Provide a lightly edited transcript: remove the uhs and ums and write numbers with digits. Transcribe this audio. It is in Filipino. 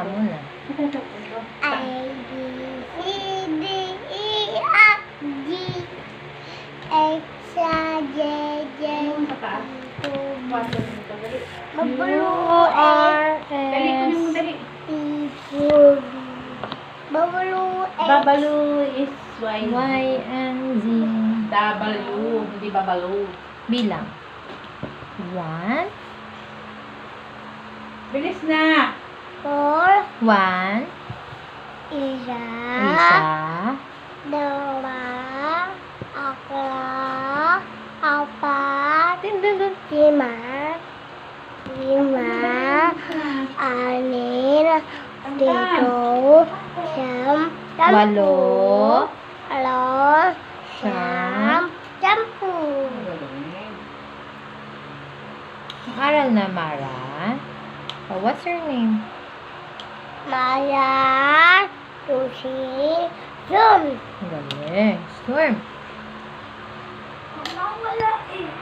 muna. A, B, C, D, E, F, G, H, I, J, J, K, U, R, S. Babalu is Y. Y, and Z. W, hindi babalu. Bilang. 1, Bilis na! 1, Isa, isa, dalawa, tatlo, apat, dun. lima, anim, pito, siyam, Walo, siyam, sampu. Aral na, Mara. Oh, what's your name? Maya, Lucy, Zoom. Galing. Storm.